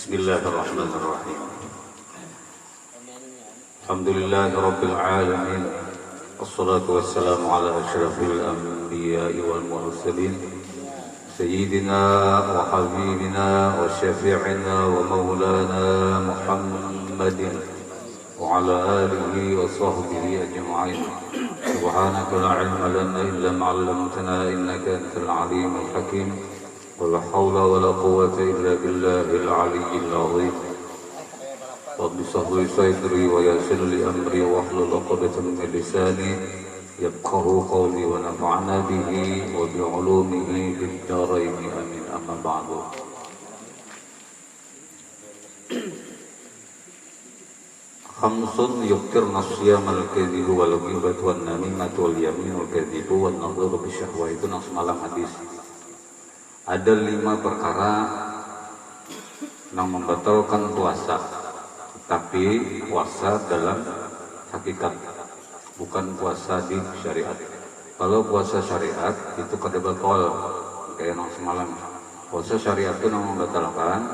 Bismillahirrahmanirrahim. Alhamdulillahirabbil alamin. Wassalatu wassalamu ala asyrafil anbiya'i wal mursalin sayyidina wa habibina wa syafi'ina wa maulana Muhammadin wa ala alihi wa sahbihi ajma'in. Subhanaka la ilma lana illa ma 'allamtana innaka antal alimul hakim. ولا حول ولا قوة إلا بالله العلي العظيم. رب اشرح لي صدري ويسر لي أمري واحلل عقدة من لساني يفقهوا قولي ونفعنا به وبعلومه في الدارين آمين. أما بعد. خمس يكثرن الصيام الكذب والغيبة والنميمة واليمين والكذب والنظر بالشهوة. Itu nang semalam hadis. Ada 5 perkara yang membatalkan puasa, tapi puasa dalam hakikat, bukan puasa di syariat. Kalau puasa syariat itu kada batal, kayak yang semalam. Puasa syariat itu yang membatalkan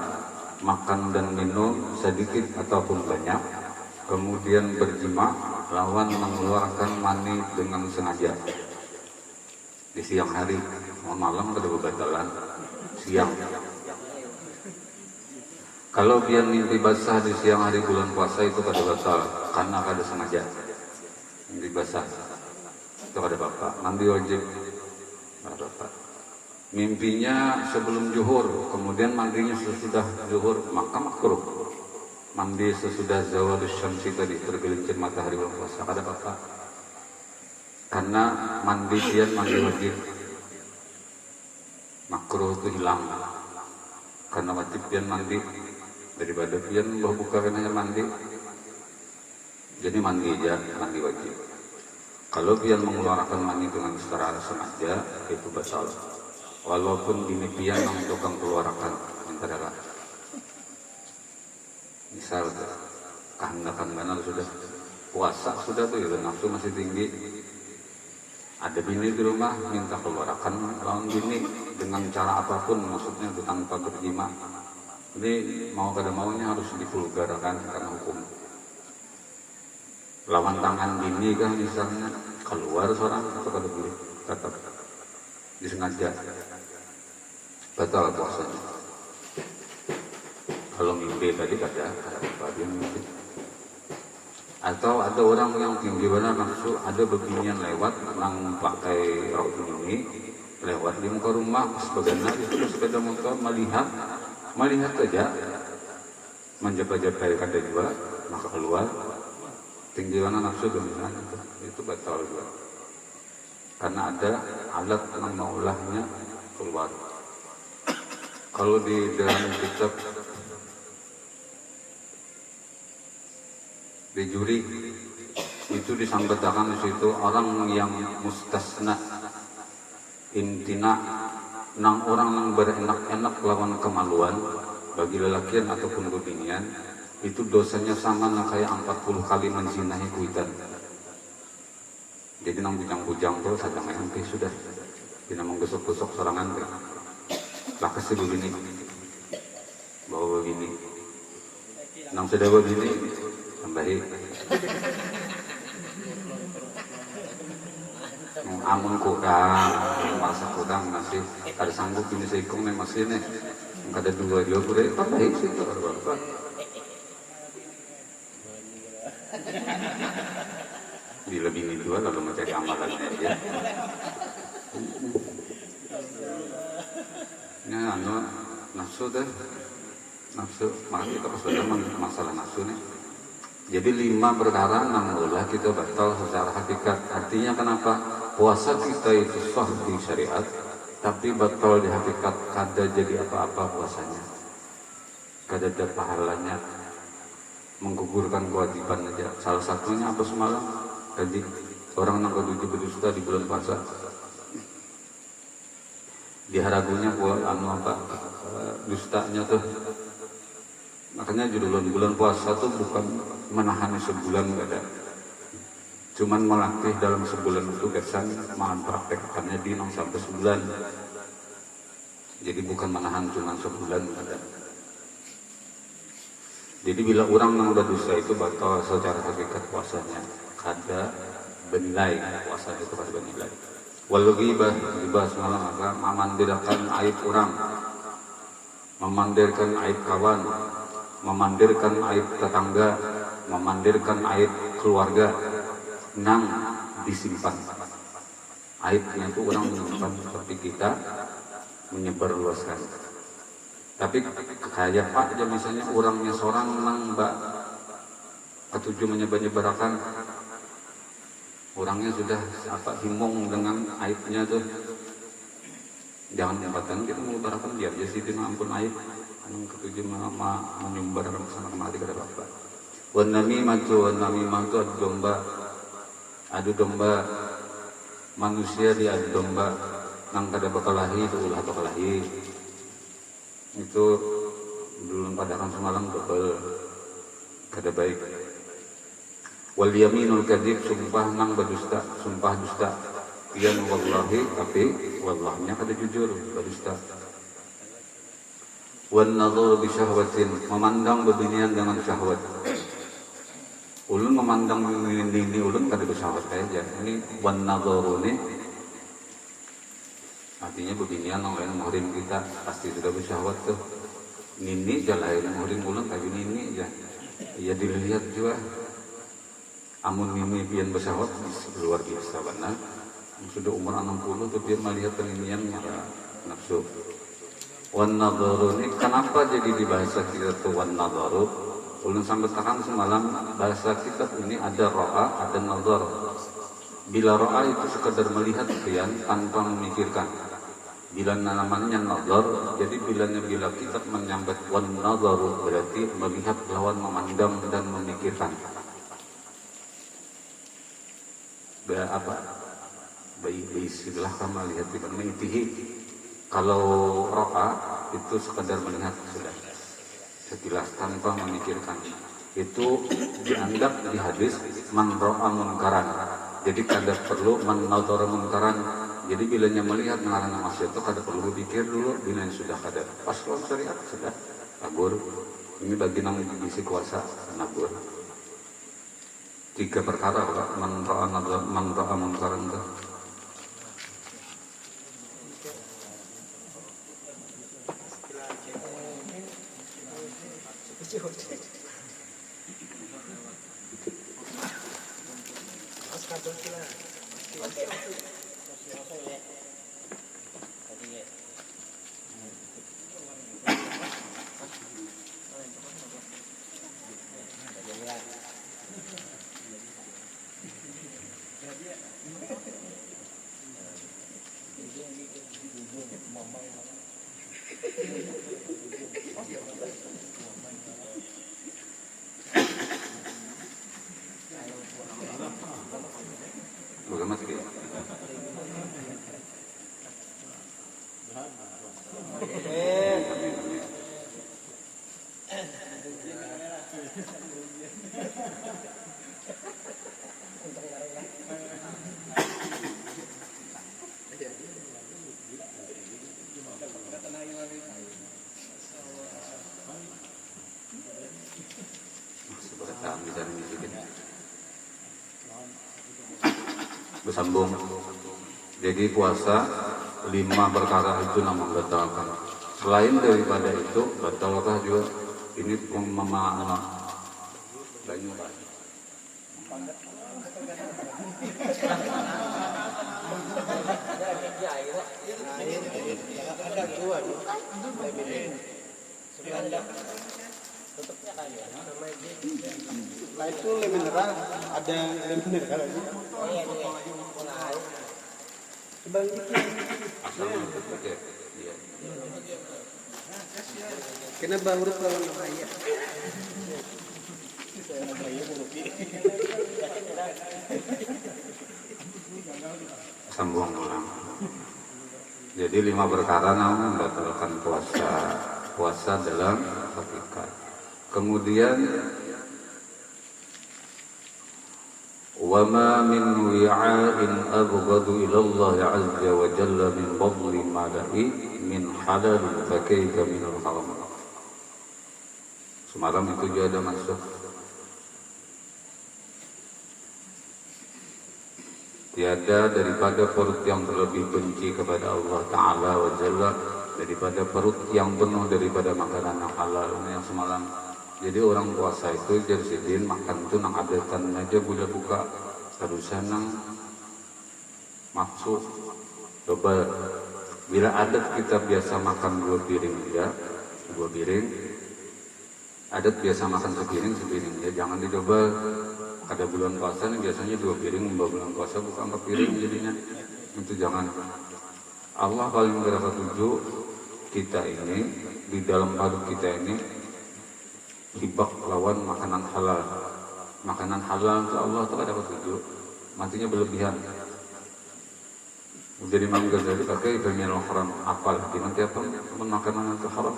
makan dan minum sedikit ataupun banyak, kemudian berjima lawan mengeluarkan mani dengan sengaja di siang hari. Malam kada bebatalan siang. Kalau dia mimpi basah di siang hari bulan puasa itu kada batal karena kada sengaja. Mimpi basah itu kada apa-apa, mandi wajib kada apa. Mimpinya sebelum zuhur, kemudian mandinya sesudah zuhur, maka makruh. Mandi sesudah zawalus syamsi tadi, tergelincir matahari bulan puasa, kada apa-apa. Karena mandi pian mandi wajib. Makruh itu hilang karena wajib pian mandi daripada pian buka hanya mandi. Jadi mandi aja, mandi wajib. Kalau pian mengeluarkan mani dengan secara sengaja itu batal. Walaupun ini pian yang tukang keluarkan antara misal kehendak-kehendak sudah puasa sudah tuh ya, nafsu masih tinggi. Ada bini di rumah minta keluarkan lawan bini dengan cara apapun, maksudnya itu tanpa berjima. Jadi mau kada maunya harus divulgarkan karena hukum. Lawan tangan bini kan misalnya keluar seorang atau kada boleh, tetap disengaja batal puasanya. Kalau mimpi tadi kada apa dia mimpi. Atau ada orang yang tinggi benar nafsu, ada beginian lewat orang pakai rok ini lewat di muka rumah sebagainya itu sepeda motor melihat saja menjapa-japai kada juga maka keluar tinggi benar nafsu benar itu batal juga karena ada alat yang maulahnya keluar. Kalau di dalam kitab di juri itu disampaikan di situ orang yang mustasna intina nang orang yang berenak-enak lawan kemaluan bagi lelakian ataupun bebinian itu dosanya sama nah kayak 40 kali menzinahi kuitan. Jadi nang bujang-bujang tuh sadang yang sudah dina menggosok-gosok sorangan teh lah kasih begini bawa begini nang sudah begini tambahi amun kurang masa kurang masih kada sanggup ini seikung nih masih nih kada dua kurang tambahi sih apa bila bini dua lalu mencari amalannya aja. Ini nafsu deh, nafsu. Maka kita sudah masalah nafsu nih. Jadi 5 perkara namulah kita batal secara hakikat. Artinya kenapa? Puasa kita itu sah di syariat, tapi batal di hakikat. Kada jadi apa-apa puasanya. Kada ada pahalanya. Menggugurkan kewajiban aja. Salah satunya apa semalam? Tadi orang nang ketujuh berdusta di bulan puasa. Diharagunya buat dustanya tuh. Makanya judul bulan puasa tuh bukan menahan sebulan enggak ada. Cuman melatih dalam sebulan itu kesan mempraktekkannya di 6 sampai sebulan. Jadi bukan menahan cuma sebulan enggak ada. Jadi bila orang yang berdosa itu batal secara hakikat puasanya. Kada benilai puasa itu kada benilai. Wal ghibah semalam apa memandirkan aib orang, memandirkan aib kawan, memandirkan aib tetangga, memandirkan aib keluarga, nang disimpan. Aibnya itu orang menyimpan seperti kita menyebarluaskan. Tapi kayak Pak aja misalnya orangnya seorang nang mbak ketujuh menyebar-nyebarkan. Orangnya sudah himung dengan aibnya tuh. Jangan nyempatkan kita menyebarkan biar aja sih ampun aib. Yang ketujuh menyumbar sana kemari kada apa. Wan namimah itu adu domba manusia diadu domba nang kada bakalahi itu ulah bakalahi. Itu belum padakan semalam double kada baik. Wal yaminul kadzib sumpah nang berdusta, sumpah dusta. Pian wallahi tapi wallahnya kada jujur, berdusta. Wan nadhur bi syahwatin, memandang bebinian dengan syahwat. Ulun memandang ini ulun kada bersyahwat aja. Ini wan nadhur ini artinya bebinian yang lain muhrim kita pasti sudah bersyahwat tuh. Nini jalain muhrim ulun tapi nini aja. Ya dilihat juga. Amun mimi pian bersahwat luar biasa benar. Sudah umur 60 tuh dia melihat peninian marah nafsu. Wan nadharu ini kenapa jadi di bahasa kita tuh wan nadharu? Ulun sampai tekan semalam bahasa kita ini ada ro'a, ada nadhar. Bila ro'a itu sekedar melihat pian tanpa memikirkan. Bila namanya nadhar, jadi bila kita menyambut wan nadharu berarti melihat lawan memandang dan memikirkan. Istilah kama lihat tidak mengitihi. Kalau ro'a itu sekadar melihat sudah sekilas tanpa memikirkan. Itu dianggap di hadis man ro'a munkaran. Jadi kada perlu man nadhara munkaran. Jadi bilanya melihat mengarang maksiat itu kada perlu pikir dulu. Bila yang sudah kada pas lawan syariat sudah nabur. Ini bagi nang bisi kuasa nabur. 3 perkara man ra'a munkaran itu. Bagaimana sih? bersambung. Jadi puasa 5 perkara itu nama batalkan. Selain daripada itu batalkah juga ini pemahaman banyak Pak. Nah itu lem mineral, ada lem mineral lagi. Sebaliknya. Kenapa huruf kalau ayat? Sambung ulang. Jadi 5 perkara namun membatalkan puasa dalam hakikat. Kemudian wa ma min wi'a'in abghadu ila Allah 'azza wa jalla min fadli mala'i min halal fa kaifa min al-haram. Semalam itu juga ada masuk. Tiada daripada perut yang terlebih benci kepada Allah Ta'ala wa Jalla daripada perut yang penuh daripada makanan yang halal. Ini yang semalam. Jadi orang puasa itu jadi makan itu nang adetan aja bila buka harusan nang maksud. Coba bila adat kita biasa makan 2 piring ya, 2 piring. Adat biasa makan sepiring ya, jangan dicoba. Ada bulan puasa nih biasanya 2 piring, bulan puasa bukan 4 piring jadinya. Itu jangan. Allah paling berapa tujuh kita ini di dalam perut kita ini hibak lawan makanan halal. Makanan halal itu Allah itu ada tujuh, matinya berlebihan. Jadi Imam Ghazali pakai ilmu haram, apalagi nanti apa makanan itu haram.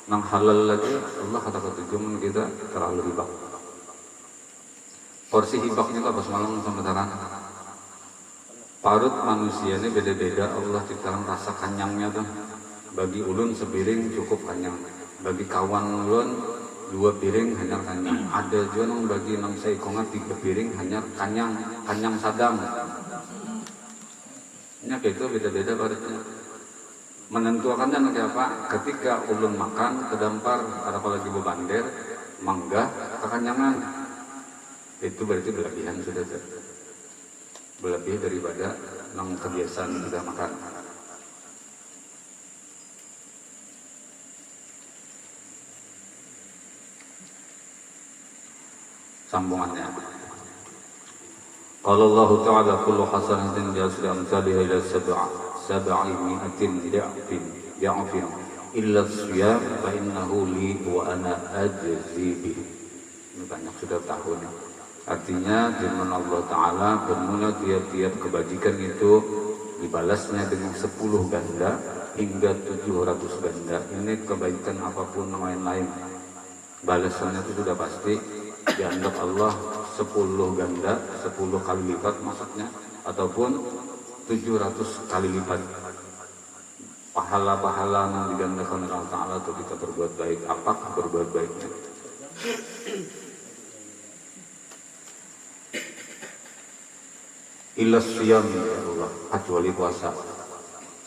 Nang halal lagi Allah kata tujuh kita terlalu hibak. Porsi hibaknya apa semalam sama terang. Parut manusia ini beda-beda. Allah ciptakan rasa kanyangnya tuh. Bagi ulun sepiring cukup kanyang. Bagi kawan ulun 2 piring hanya kanyang. Ada juga nang bagi nang saikongan 3 piring hanya kanyang sadang. Ini itu beda-beda parutnya. Menentukannya nanti apa? Ketika ulun makan kedampar, apalagi bebander, manggah kekanyangan. Itu berarti berlebihan sudah berlebih daripada nang kebiasaan kita makan. Sambungannya. Qala Allah Ta'ala kullu hasanatin bi asri amsalha ila sab'i mi'atin da'fin illa as-siyam fa innahu li wa ana ajzi bihi. Ini banyak sudah tahun. Artinya firman Allah Ta'ala bermula tiap-tiap kebajikan itu dibalasnya dengan 10 ganda hingga 700 ganda. Ini kebaikan apapun yang lain-lain, balasannya itu sudah pasti dianggap Allah 10 ganda, 10 kali lipat maksudnya, ataupun 700 kali lipat. Pahala-pahala yang digandakan oleh Allah Ta'ala untuk kita berbuat baik. Apakah berbuat baiknya? Ilas siyam ya Allah, kecuali puasa.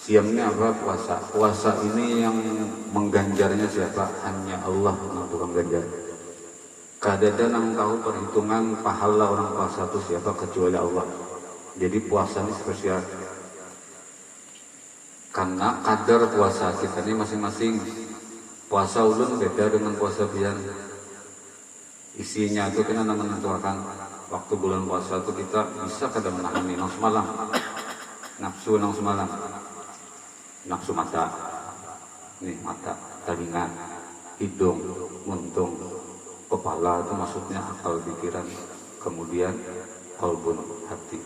Siyamnya apa? Puasa. Puasa ini yang mengganjarnya siapa? Hanya Allah yang tukang ganjar. Kadada nang tahu perhitungan pahala orang puasa itu siapa kecuali Allah. Jadi puasa ini spesial. Karena kadar puasa kita ini masing-masing. Puasa ulun beda dengan puasa biar. Isinya itu kena menentukan. Waktu bulan puasa itu kita bisa kadang menahan nang semalam, nafsu nang semalam, nafsu mata, nih mata, telinga, hidung, muntung, kepala itu maksudnya akal pikiran, kemudian kalbun hati,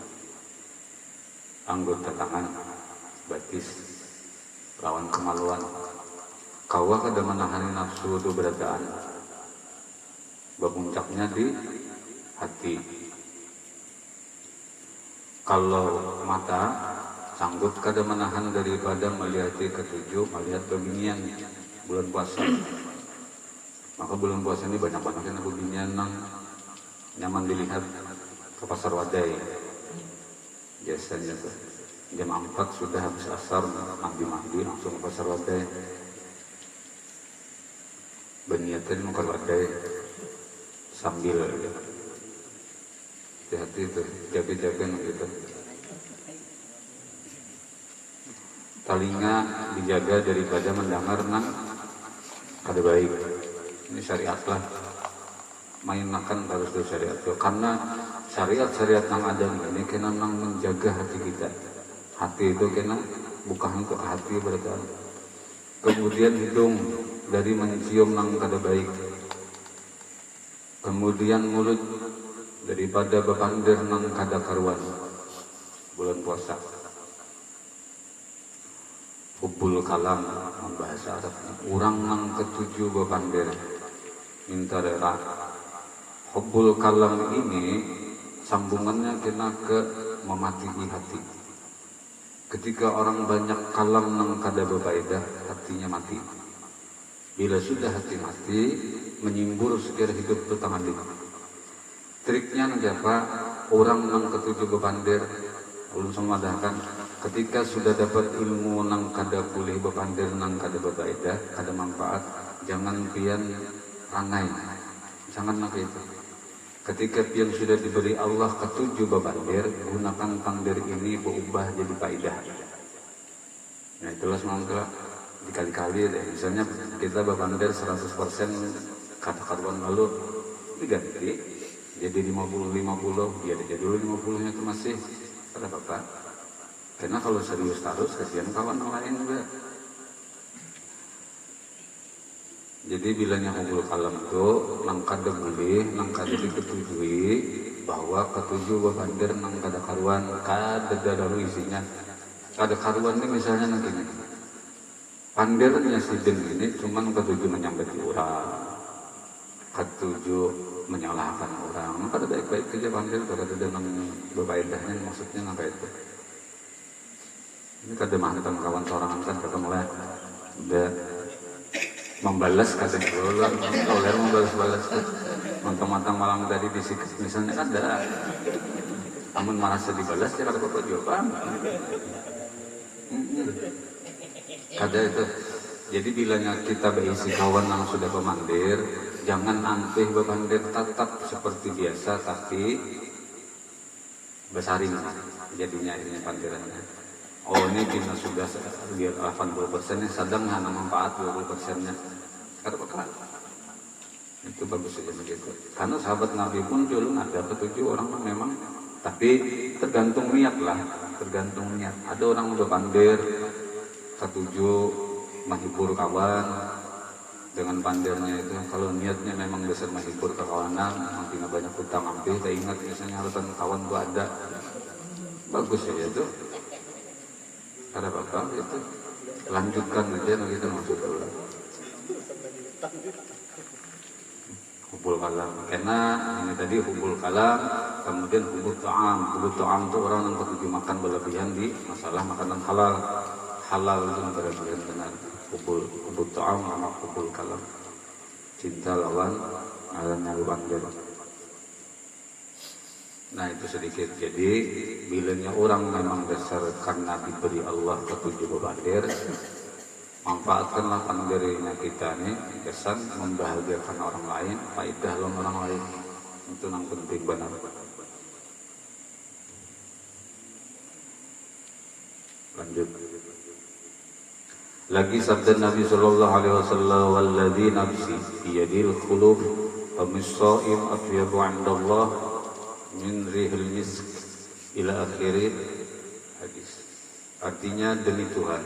anggota tangan, batis, lawan kemaluan. Kawa kadang menahan nafsu itu beradaan, berpuncaknya di hati. Kalau mata sanggup kada menahan daripada melihat ketujuh, melihat beginian bulan puasa. Maka bulan puasa ini banyak-banyaknya beginian nang nyaman dilihat ke pasar wadai. biasanya tuh jam 4 sudah habis asar, mandi langsung ke pasar wadai, berniatin mau ke wadai sambil hati-hati tuh, jaga-jaga gitu. Telinga dijaga daripada mendengar nang kada baik. Ini syariat lah. Main makan harus dari syariat tuh. Karena syariat nang ada ini kena nang menjaga hati kita. Hati itu kena bukan ke hati berarti. Kemudian hidung dari mencium nang kada baik. Kemudian mulut daripada bepandir nang kada karuan bulan puasa. Hubbul kalam bahasa Arab. Urang nang ketujuh bepandir minta rera. Hubbul kalam ini sambungannya kena ke mematihi hati. Ketika orang banyak kalam nang kada befaedah, hatinya mati. Bila sudah hati mati, menyimbur sekira hidup itu tangan di. Triknya apa? Orang nang ketujuh bepandir belum semadahkan. Ketika sudah dapat ilmu nang kada boleh bepandir nang kada befaedah, kada manfaat, jangan pian rangai. Jangan nak itu. Ketika pian sudah diberi Allah ketujuh bepandir, gunakan pandir ini berubah jadi faedah. Nah itulah semangat dikali-kali deh. Misalnya kita bepandir 100% kata karuan lalu diganti jadi 50-50, ya jadi dulu 50-nya itu masih ada apa-apa. Karena kalau serius terus kasihan kawan lain juga. Jadi bilanya hubbul kalam itu nang kada boleh, nang kada diketujui bahwa ketujuh bepandir nang kada karuan, kada daru isinya. Kada karuan ini misalnya nang gini. Pandirnya sidin ini cuman ketujuh menyambati orang, ketujuh menyalahkan orang. Kada baik-baik saja pandir, kada ada nang befaedahnya, maksudnya apa itu? Ini kada mantan kawan seorang kan kata mulai udah membalas kata dulu oleh membalas mantang-mantang malam tadi disikat misalnya ada namun merasa dibalas ya kada apa jawaban kada itu. Jadi bilanya kita berisi kawan yang sudah pemandir, jangan ampih bepandir, tetap seperti biasa tapi besaring jadinya ini pandirannya. Oh ini bila sudah 80%-nya sedang hanya manfaat 20%-nya. Kada apa-apa. Itu bagus saja begitu. Karena sahabat Nabi pun dulu ada ketujuh orang memang, tapi tergantung niat lah, tergantung niat. Ada orang udah pandir ketujuh menghibur kawan dengan pandirnya itu. Kalau niatnya memang besar menghibur kekawanan, nanti nggak banyak hutang ampih. Saya ingat misalnya harapan kawan tuh ada, bagus saja itu. Ada apa-apa itu lanjutkan aja begitu maksudnya. Hubbul kalam karena ini tadi hubbul kalam, kemudian hubbul ta'am. Hubbul ta'am itu orang yang ketujuh makan berlebihan di masalah makanan halal itu berlebihan benar. Hubbul ta'am sama hubbul kalam, cinta lawan alamnya pandir. Nah itu sedikit. Jadi bilanya orang memang dasar karena diberi Allah ketujuh bepandir, manfaatkanlah pandirnya kita nih kesan membahagiakan orang lain, faedah orang lain, itu yang penting benar. Lanjut lagi sabda Nabi sallallahu alaihi wasallam, walladzi nafsi biyadil khuluf famis-shaim atyabu 'indallah min rihil misk ila akhir hadis. Artinya demi Tuhan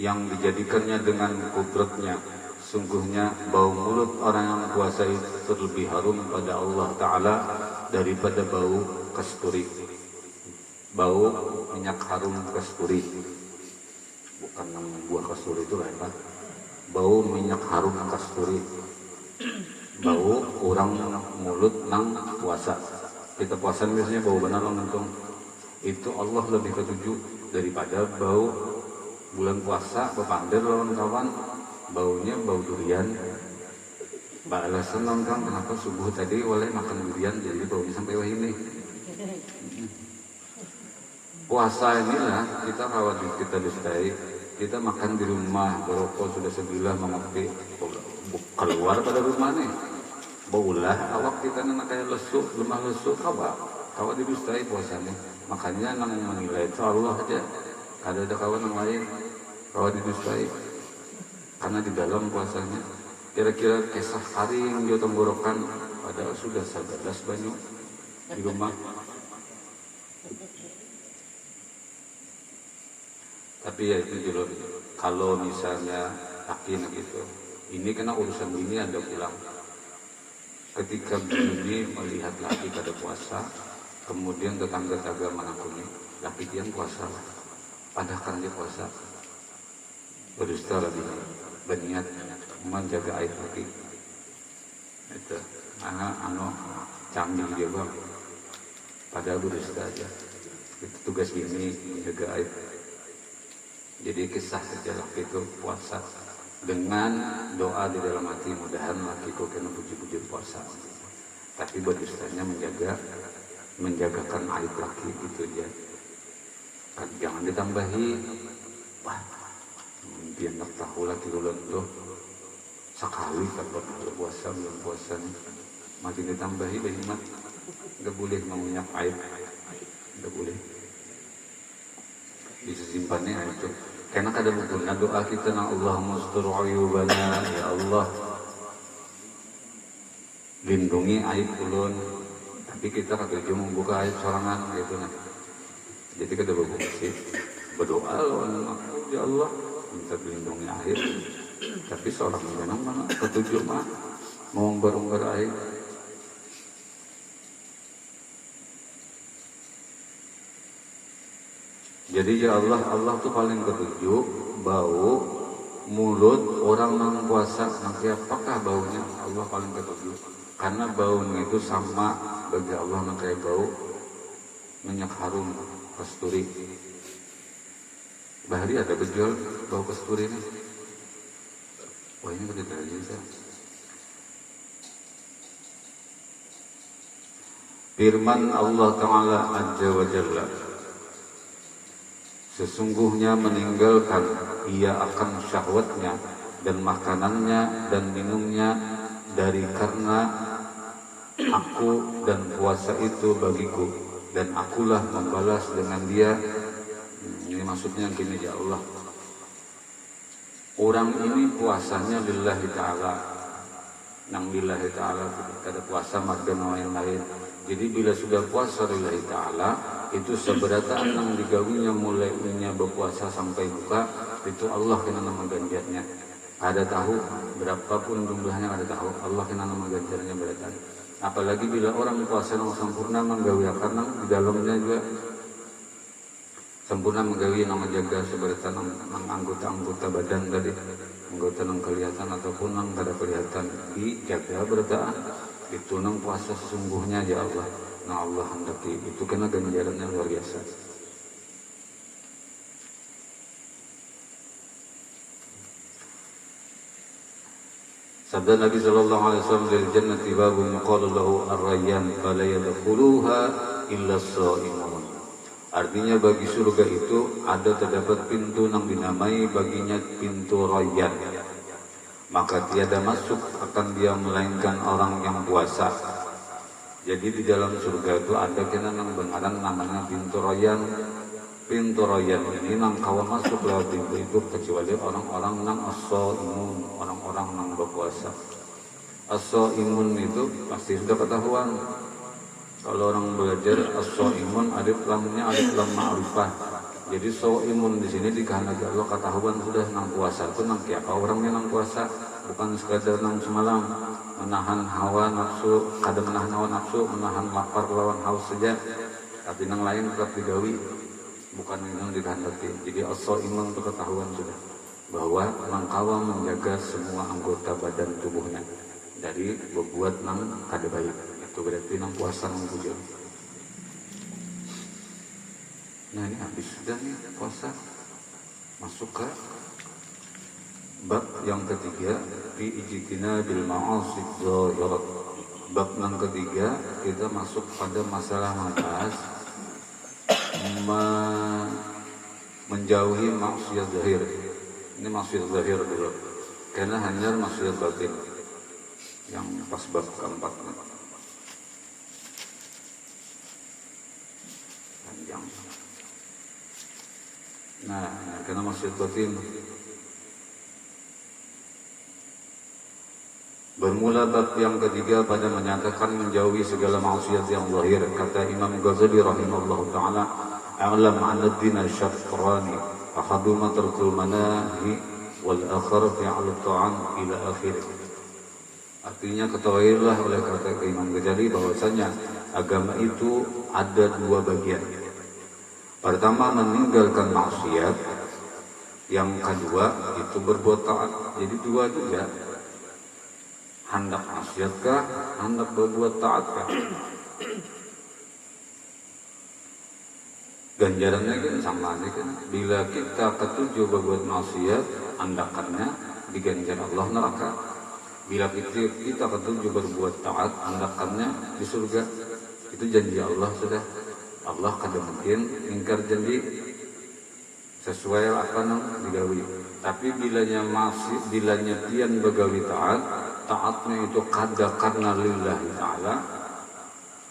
yang dijadikannya dengan kudratnya, sungguhnya bau mulut orang yang puasa itu lebih harum pada Allah Ta'ala daripada bau kasturi, bau minyak harum kasturi, bukan buah kasturi itu lah ya, bau minyak harum kasturi, bau orang mulut nang puasa. Kita puasa biasanya bau benar langsung. Itu Allah lebih ketujuh daripada bau bulan puasa bepandir lawan kawan, baunya bau durian. Alasan nongkrong kenapa subuh tadi boleh makan durian jadi baunya sampai wah ini. Puasa inilah kita khawatir kita dustai, kita makan di rumah, berokok sudah sebilah mengopi, keluar pada rumah nih, baulah awak kita nak kayak lesu, lemah lesu, kawa didustai puasanya. Makanya nang menilai itu Allah aja, ada kawan yang lain, kawa didustai, karena di dalam puasanya. Kira-kira kisah haring di tenggorokan padahal sudah 11 banyu di rumah. Tapi ya itu dulu, kalau misalnya yakin gitu, ini kena urusan ini ada pulang. Ketika begini melihat laki pada puasa, kemudian tetangga-tetangga menakuni, laki dia puasa, padahal kan dia puasa, berdusta lagi, berniat menjaga air lagi. Itu, anak canggih dia bang, padahal berdusta aja. Itu tugas ini menjaga air. Jadi kisah saja laki itu puasa dengan doa di dalam hati, mudahan lakiku kena puji-puji puasa. Tapi berdustanya menjagakan aib laki itu aja. Jangan ditambahi, wah, biar nak tahu laki ulun tuh sekali kapan puasa belum puasa nih. Makin ditambahi banyak, nggak boleh mengunyak aib, nggak boleh. Bisa simpannya itu. Karena kadang berguna doa kita na Allahumma astur uyubana, ya Allah lindungi aib ulun. Tapi kita kata membuka aib sorangan gitu nah. Jadi kita berdoa ya Allah minta dilindungi aib. Tapi seorang memang mana ketujuh mah mau berunggar aib. Jadi ya Allah tuh paling ketujuh bau mulut orang yang puasa. Nanti apakah baunya? Allah paling ketujuh. Karena baunya itu sama bagi Allah yang kayak bau minyak harum kasturi. Bahari ada bejual bau kasturi ini. Wah ini gede aja. Firman Allah Ta'ala Azza wa Jalla, sesungguhnya meninggalkan ia akan syahwatnya dan makanannya dan minumnya dari karena aku dan puasa itu bagiku dan akulah membalas dengan dia. Ini maksudnya gini ya Allah, orang ini puasanya lillahi ta'ala, nang lillahi ta'ala kada puasa marga yang lain. Jadi bila sudah puasa lillahi ta'ala, itu seberataan yang digawinya mulainya berpuasa sampai buka, itu Allah kena nama ganjarnya. Ada tahu berapapun jumlahnya, ada tahu Allah kena nama ganjarnya berataan. Apalagi bila orang puasa yang sempurna menggawi, karena di dalamnya juga sempurna menggawi yang menjaga seberataan anggota-anggota badan tadi, anggota yang kelihatan ataupun yang kada kelihatan dijaga berataan. Itu nang puasa sesungguhnya ya Allah. Nah Allah hendaki itu kena ganjarannya luar biasa. Sabda Nabi sallallahu alaihi wasallam, "Lil jannati babun yuqalu lahu ar-rayyan fala yadkhuluha illa as-sha'imun." Artinya bagi surga itu ada terdapat pintu yang dinamai baginya pintu Rayyan. Maka tiada masuk akan dia melainkan orang yang puasa. Jadi di dalam surga itu ada kena yang benaran namanya pintu Rayyan. Pintu Rayyan ini nang kawa masuk lewat pintu itu kecuali orang-orang nang as-shaimun, orang-orang nang berpuasa. As-shaimun itu pasti sudah ketahuan. Kalau orang belajar as-shaimun alif lamnya alif lam ma'rifah. Jadi shaimun di sini dikehendaki Allah ketahuan sudah nang puasa itu nang kiapa orangnya nang puasa, bukan sekadar nang semalam menahan hawa nafsu, kadang menahan hawa nafsu, menahan lapar lawan haus saja, tapi nang lain tetap digawi, bukan yang dikehendaki. Jadi as-shaimun itu ketahuan sudah bahwa nang kawa menjaga semua anggota badan tubuhnya dari berbuat nang kada baik. Itu berarti nang puasa nang bujur. Nah ini habis sudah nih puasa, masuk ke bab yang ketiga, fi ijtinabil ma'asi dhahirat. Bab yang ketiga kita masuk pada masalah membahas menjauhi maksiat zahir. Ini maksiat zahir dulu, karena hanya maksiat batin yang pas bab keempat panjang. Nah, karena maksiat batin bermula bab yang ketiga pada menyatakan menjauhi segala maksiat yang zahir. Kata Imam Ghazali rahimahullah ta'ala, a'lam anna ad-dina syatrani ahaduma tarkul manahi wal akhar fi'al ta'an ila akhir. Artinya ketahuilah oleh kata Imam Ghazali bahwasanya agama itu ada dua bagian. Pertama meninggalkan maksiat, yang kedua itu berbuat taat. Jadi dua juga. Hendak maksiatkah, hendak berbuat taatkah? Ganjarannya kan sama aja kan. Bila kita ketujuh berbuat maksiat, hendakannya diganjar Allah neraka. Bila kita ketujuh berbuat taat, hendakannya di surga. Itu janji Allah sudah. Allah kada mungkin ingkar janji sesuai apa yang digawi. Tapi bilanya tian begawi taat, taatnya itu kada karena lillahi ta'ala,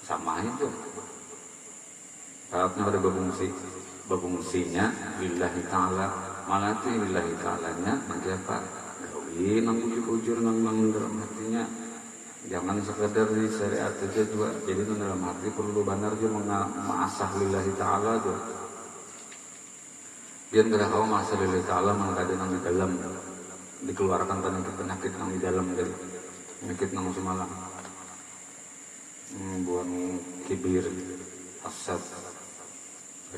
sama itu. Taatnya ada berfungsinya lillahi ta'ala, malah itu lillahi ta'alanya nanti apa? Gawi nang ujur nang dalam hatinya. Jangan sekedar di syariat saja juga. Jadi dalam hati perlu benar juga mengasah lillahi ta'ala juga. Biar tidak kau masa lillahi ta'ala mengada nang di dalam, dikeluarkan penyakit nang di dalam dari penyakit nang semalam, buang kibir, hasad,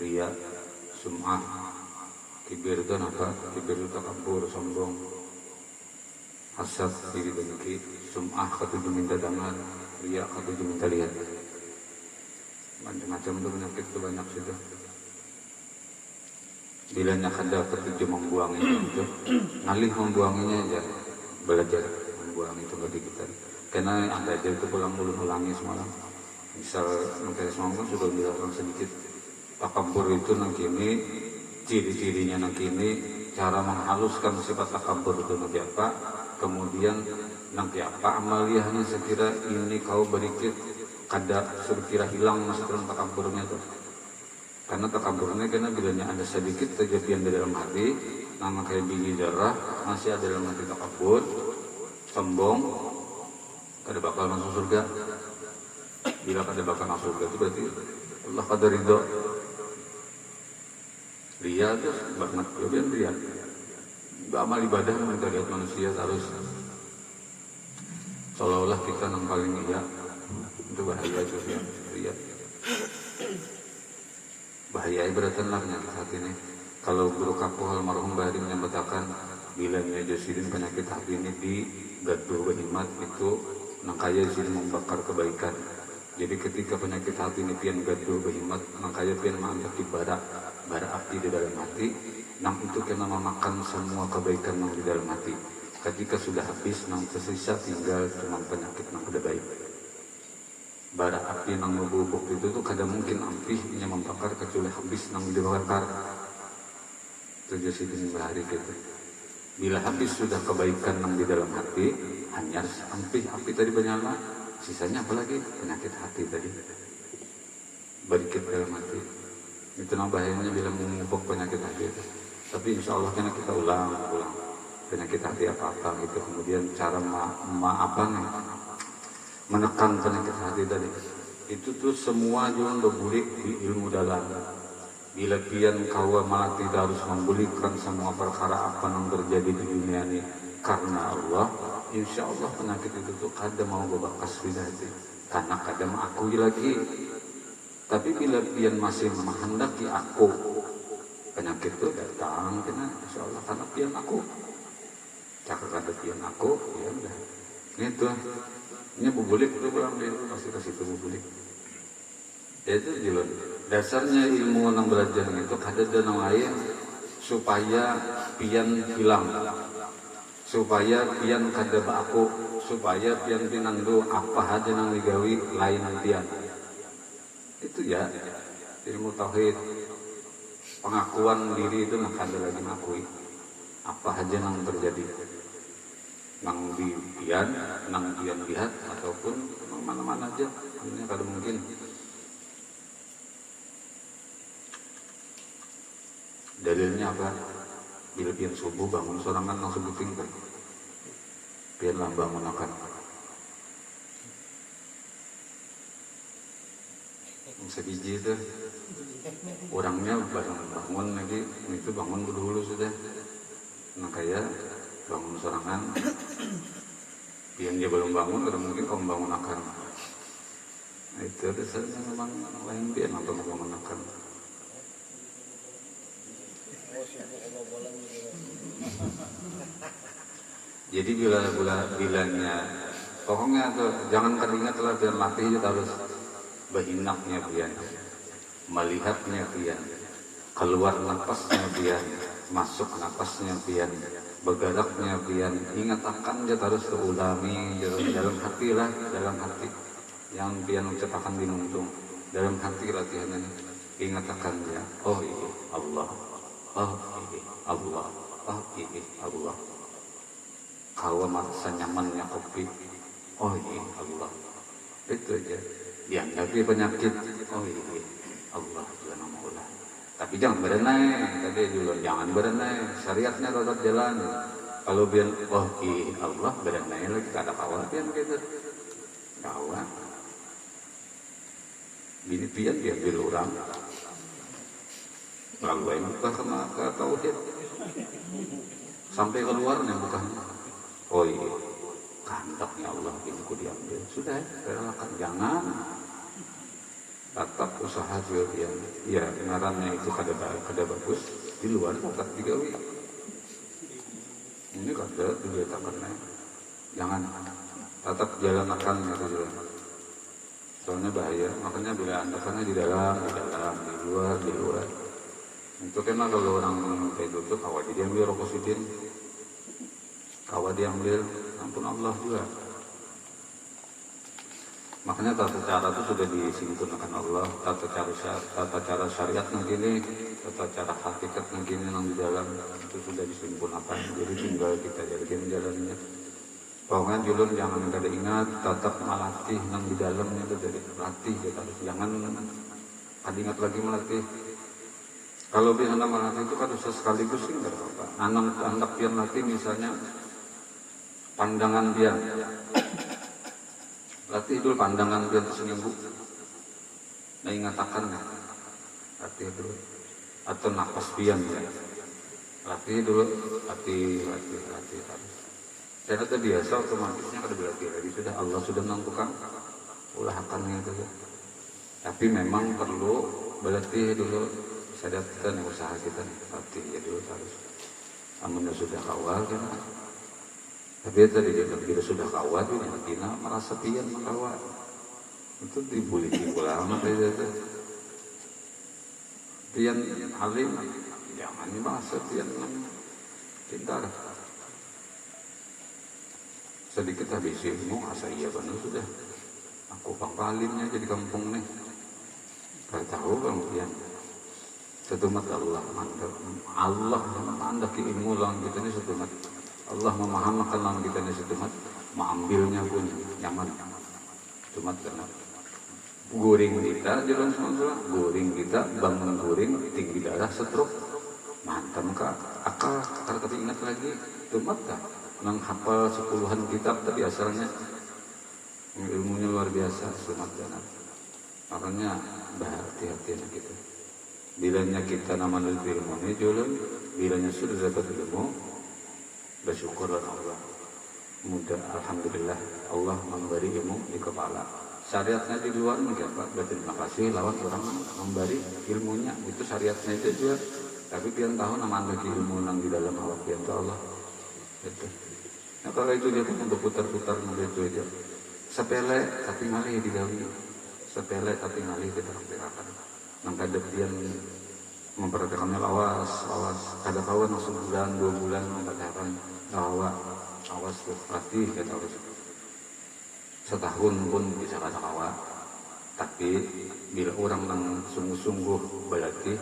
riya, sum'ah. Kibir itu apa? Kibir itu takabur, sombong. Hasad, diri dengki. Sum'ah, ketujuh minta dengar. Riya, ketujuh minta lihat. Macam-macam itu penyakit itu banyak sudah. Bilanya kada ketujuh membuanginya itu, ngalih membuanginya aja, belajar membuang itu bagi kita. Karena anda aja itu ulangi semalam. Misal mungkin semalam sudah dilakukan sedikit. Takabur itu nang kini, ciri-cirinya nang kini, cara menghaluskan sifat takabur itu nanti apa, kemudian nanti apa amaliyahnya sekira ini kau berikit, kada sekira hilang masuk dalam takaburnya itu. Karena takaburnya karena bilanya ada sedikit kejadian di dalam hati, nama kayak biji darah masih ada dalam hati takabur, sombong, kada bakal masuk surga. Bila kada bakal masuk surga itu berarti Allah kada ridho. Ria itu banget, kemudian ria. Amal ibadah mereka lihat manusia harus seolah-olah kita yang paling iya. Itu bahaya itu ria. Bahaya ibaratan lah penyakit hati ini. Kalau guru kapuh almarhum Bahari menyebutkan bila nyajasidin penyakit hati ini di gaduh berhimat itu nangkaya sini membakar kebaikan. Jadi ketika penyakit hati ini pian gaduh berhimat, nangkaya pian mengangkat bara api di dalam hati, nang itu kena memakan semua kebaikan yang di dalam hati. Ketika sudah habis, nang tersisa tinggal cuma penyakit yang sudah baik. Bara api nang ngebubuk itu tuh kada mungkin apinya membakar kecuali habis nang dibakar. Itu jadi bahari gitu. Bila habis sudah kebaikan nang di dalam hati, hanya api tadi menyala, sisanya apalagi penyakit hati tadi. Berikit dalam hati. Itu nang bahayanya bila memupuk penyakit hati itu. Tapi insya Allah karena kita ulang penyakit hati apa gitu. Kemudian cara menekan penyakit hati tadi itu tuh semua juga berbulik di ilmu dalam. Bila pian kau malah tidak harus membulikan semua perkara apa yang terjadi di dunia ini karena Allah, insya Allah penyakit itu tuh kada mau bebakas di hati, karena kada mengakui lagi. Tapi bila pian masih menghendaki aku, penyakit itu datang karena insya Allah karena pian aku, cakap kada pian aku, ya udah itu. Ini bubulik itu pulang dia pasti kasih itu bubulik. Itu jelas. Dasarnya ilmu yang belajar itu kada dan lain supaya pian hilang. supaya pian kada aku, supaya pian pinandu apa aja nang digawi lain pian. Itu ya ilmu tauhid, pengakuan diri itu nak kada lagi ngakui apa aja nang terjadi nang di pian, nang pian lihat ataupun mana-mana aja, ini kada mungkin. Dalilnya apa? Bila pian subuh bangun sorangan langsung ditinggal. Pian lah bangun akan. Sebiji itu orangnya bangun lagi, itu bangun dulu sudah. Nah kayak bangun sorangan, pian dia belum bangun, kada mungkin kamu bangun akan. Nah, itu dasarnya memang lain pian atau bangun akan. Jadi bilanya pokoknya tuh jangan teringat lah pian latih itu harus berhinapnya pian, melihatnya pian, keluar napasnya pian, masuk napasnya pian, bergeraknya pian, ingat akan dia harus terulami dalam hati lah, dalam hati yang pian ucapkan di muntung, dalam hati latihan ini ingat akan dia, oh iya Allah, oh iya Allah, oh iya Allah. Kalau merasa nyamannya kopi, oh iya Allah, itu aja. Dianggapi penyakit, oh iya Allah Tuhan Allah. Tapi jangan berenai, tadi dulu jangan berenai. Syariatnya tetap jalan. Kalau biar oh iya Allah berenai lagi kada kawan pian gitu, kawan. Bini pian dia bil orang, lalu yang buka kena ke tauhid, sampai keluarnya bukannya. Oh iya, kehendaknya Allah ini ku diambil. Sudah, relakan, jangan. Tetap usaha juga pian. Ya, ngarannya itu kada bagus. Di luar tetap digawi. Ini kada diletakkan. Jangan. Tetap jalan akan itu juga. Soalnya bahaya. Makanya bila anda karena di dalam, di luar. Itu karena kalau orang kayak itu kawat dia ambil rokok sidin. Kawat diambil, ampun Allah juga. Makanya tata cara itu sudah disimpulkan Allah, tata cara syariat yang gini, tata cara hakikat yang gini yang di dalam itu sudah disimpulkan. Jadi tinggal kita jadikan jalannya. Pokoknya julun jangan kada ingat, tetap melatih yang di dalam itu jadi latih, jangan kada ingat lagi melatih. Kalau biar anda melatih itu kan bisa sekaligus sih nggak apa-apa. Anak biar latih misalnya pandangan pian, latih dulu pandangan pian seminggu, nah ingatakan latih dulu, atau napas pian ya, latih dulu, latih. Saya kata biasa otomatisnya kada berlatih lagi sudah Allah sudah menentukan ulahakannya itu ya. Tapi memang perlu berlatih dulu, sadar kita nih usaha kita nih latih ya dulu harus. Amunnya sudah awal kan. Tapi tadi dia sudah kawat, dia merasa pian mengkawat. Itu dibully ulama tadi itu. Pian alim, jangan merasa pian pintar. Sedikit habis ilmu, asa iya benar sudah. Aku pangkalimnya jadi kampung nih. Gak tahu bang pian. Setumat Allah mandek. Allah yang mandek ilmu lang kita ini setumat. Allah memahamakan lang kita ini setumat, mengambilnya pun nyaman. Setumat karena guring kita jalan semua, guring kita bangun guring tinggi darah stroke, mantan kak akal kalau kita ingat lagi setumat kak, nang hafal 10-an kitab tapi asalnya ilmunya luar biasa setumat karena makanya berhati-hati kita. Bilanya kita nama ilmu ini jalan, bilanya sudah dapat ilmu. Bersyukurlah Allah, mudah alhamdulillah Allah memberi ilmu di kepala. Syariatnya di luar mungkin Pak, berterima kasih lawan orang memberi ilmunya itu syariatnya itu juga. Tapi pian tahu nama anda ilmu yang di dalam awak pian Allah. Itu. Nah kalau itu dia kan untuk putar-putar itu aja. Sepele tapi ngalih digawi, sepele tapi ngalih diperhatikan. Nang kada pian memperhatikannya awas, kada kawan langsung bulan 2 bulan memperhatikan bahwa awas tuh latih kita harus setahun pun bisa kata kawa. Tapi bila orang yang sungguh-sungguh berlatih,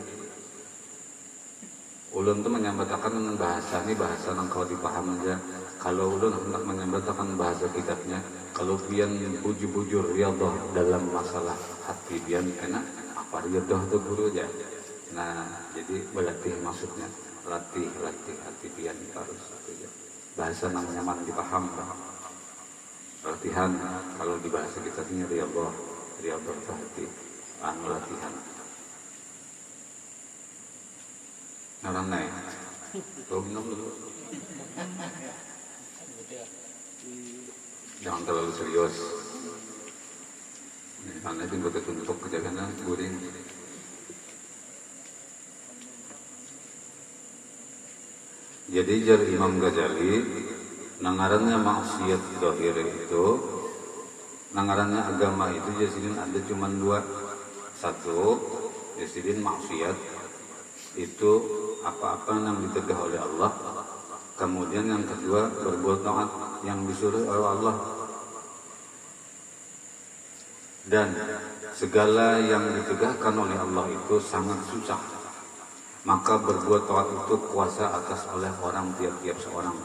ulun tuh menyambatakan bahasa ini bahasa yang kau dipaham aja. Kalau ulun hendak menyambatakan bahasa kitabnya, kalau pian bujur-bujur riyadhah dalam masalah hati pian enak apa riyadhah tuh guru aja. Nah, jadi berlatih maksudnya latih hati pian harus aja. Bahasa yang nyaman dipaham. Latihan kalau di bahasa kitabnya riyadhah tuh hati, latihan. Orang naik, kau minum dulu. Jangan terlalu serius. Karena itu buat untuk kejagaan guring. Jadi jar Imam Ghazali, nangarannya maksiat zahir itu, nangarannya agama itu jasidin ada cuma dua. Satu, jasidin maksiat itu apa-apa yang ditegah oleh Allah. Kemudian yang kedua berbuat taat yang disuruh oleh Allah. Dan segala yang ditegahkan oleh Allah itu sangat susah. Maka berbuat taat itu kuasa atas oleh orang tiap-tiap seorang.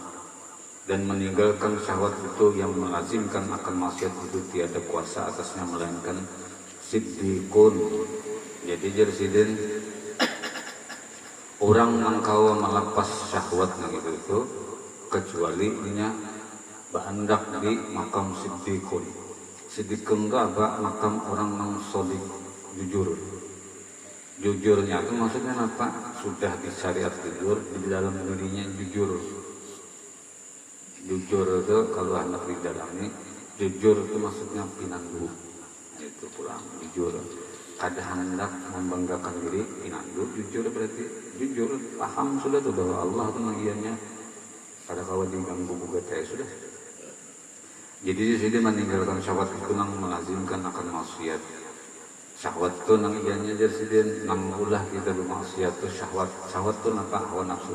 Dan meninggalkan syahwat itu yang melazimkan akan maksiat itu tiada kuasa atasnya melainkan siddiqun. Jadi jersidin orang mengkau melepas syahwatnya itu kecuali nya berandak di makam siddiqun. Siddiqun itu apa? Makam orang yang sodik, jujur. Jujurnya itu maksudnya apa? Sudah di syariat jujur, di dalam dirinya jujur. Jujur itu kalau anak di dalamnya, jujur itu maksudnya pinandu. Itu pulang jujur. Ada hendak membanggakan diri, pinandu, jujur berarti jujur, paham sudah tuh bahwa Allah itu mengiannya. Pada kawan diganggu buka sudah. Jadi di sini meninggalkan syahwat itu nang melazimkan akan maksiat. Syahwat itu nang ianya jadi nang ulah kita bermaksiat itu syahwat. Syahwat itu apa? Hawa nafsu.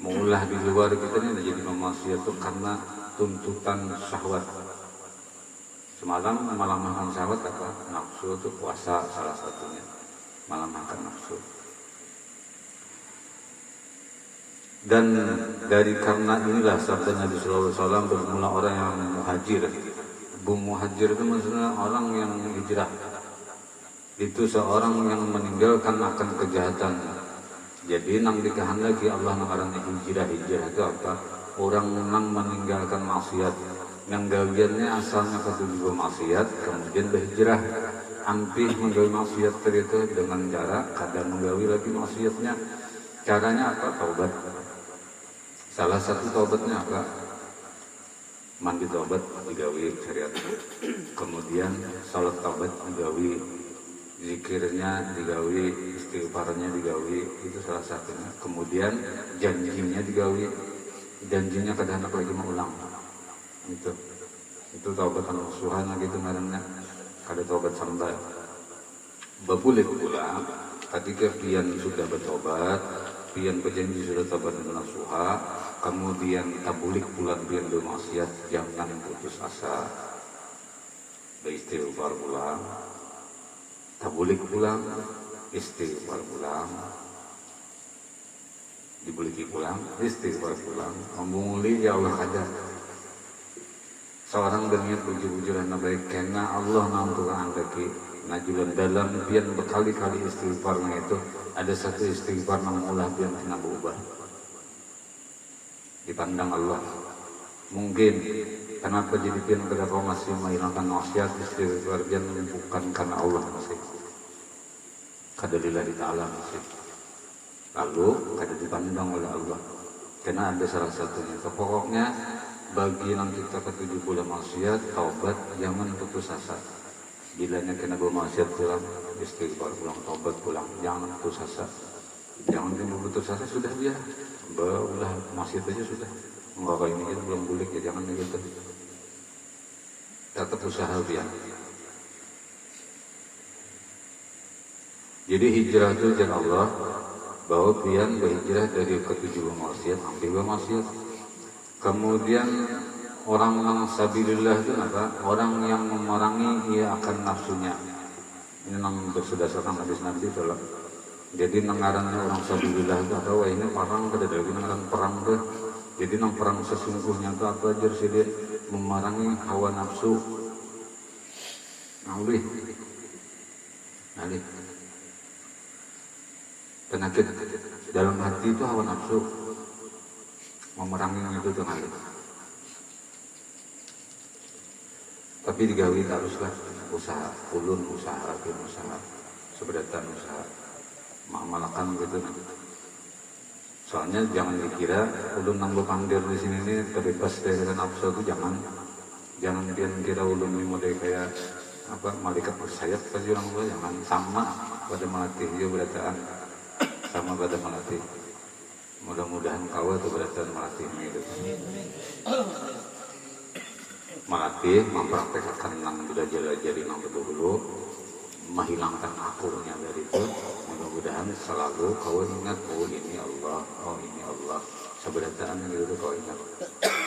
Mengulah di luar kita ini jadi bermaksiat itu karena tuntutan syahwat. Semalam malam makan syahwat apa? Nafsu itu puasa salah satunya. Malam makan nafsu. Dan dari karena inilah sabda Nabi Sallallahu Alaihi Wasallam bermula orang yang muhajir. Muhajir itu maksudnya orang yang hijrah. Itu seorang yang meninggalkan akan kejahatan. Jadi nang dikahan lagi Allah mengarangnya hijrah itu apa? Orang nang meninggalkan maksiat. Yang gawiannya asalnya ketujuh maksiat, kemudian berhijrah. Ampih menggawi maksiat itu dengan cara kadang menggawi lagi maksiatnya. Caranya apa? Taubat. Salah satu taubatnya apa? Mandi taubat digawi syariat. Kemudian salat taubat digawi, zikirnya digawi, istighfarnya digawi, itu salah satunya. Kemudian janjinya digawi, janjinya kadang lagi mengulang. Itu taubatan nasuhan gitu namanya. Kada taubat sampai. Babulik pula ketika pian sudah bertobat, pian berjanji sudah taubat dengan nasuha, kemudian tabulik pula pian bermaksiat, jangan putus asa. Beristighfar pulang, tabulik pulang, istighfar pulang, dibuliki pulang, istighfar pulang, memungli ya Allah kadar. Seorang berniat bujur-bujuran baik karena Allah nampukan andaki najulan dalam pian berkali-kali istighfarnya itu ada satu istighfar yang ulah pian kena berubah dipandang Allah. Mungkin kenapa jadi pian kada kau masih menghilangkan maksiat istighfar pian bukan karena Allah masih kada lillahi ta'ala masih lalu kada dipandang oleh Allah karena ada salah satunya. Pokoknya bagi yang kita ketujuh bulan maksiat, taubat, jangan putus asa. Bilanya kena bermaksiat pulang, istighfar pulang, taubat pulang, jangan putus asa. Jangan putus asa, sudah dia. Ulah maksiat aja sudah. Enggak kayak ini belum bulik ya, jangan gitu. Tetap usaha biar. Jadi hijrah itu jangan Allah bahwa pian berhijrah dari ketujuh maksiat, hampir maksiat. Kemudian orang yang sabilillah itu apa? Orang yang memerangi ia akan nafsunya. Ini nang berdasarkan hadis Nabi kalau jadi nengarannya orang sabilillah itu atau wah ini perang pada dari nengaran perang tuh. Jadi nang perang sesungguhnya itu apa aja sih dia memerangi hawa nafsu. Nauli, penyakit dalam hati itu hawa nafsu. Memerangi itu tuh ngali. Tapi digawi haruslah usaha, ulun usaha, seberatan usaha, malakan gitu. Soalnya jangan dikira ulun nanggo pandir di sini nih terbebas dari nafsu itu jangan dia kira ulun ini model kayak apa malaikat bersayap kan orang tua jangan sama pada melatih dia berataan sama pada melatih. Mudah-mudahan kau itu berataan melatih itu. Melatih mempraktekkan nang sudah jadi nang betul-betul menghilangkan akurnya dari itu. Mudah-mudahan selalu kau ingat oh ini Allah seberataan gitu kau ingat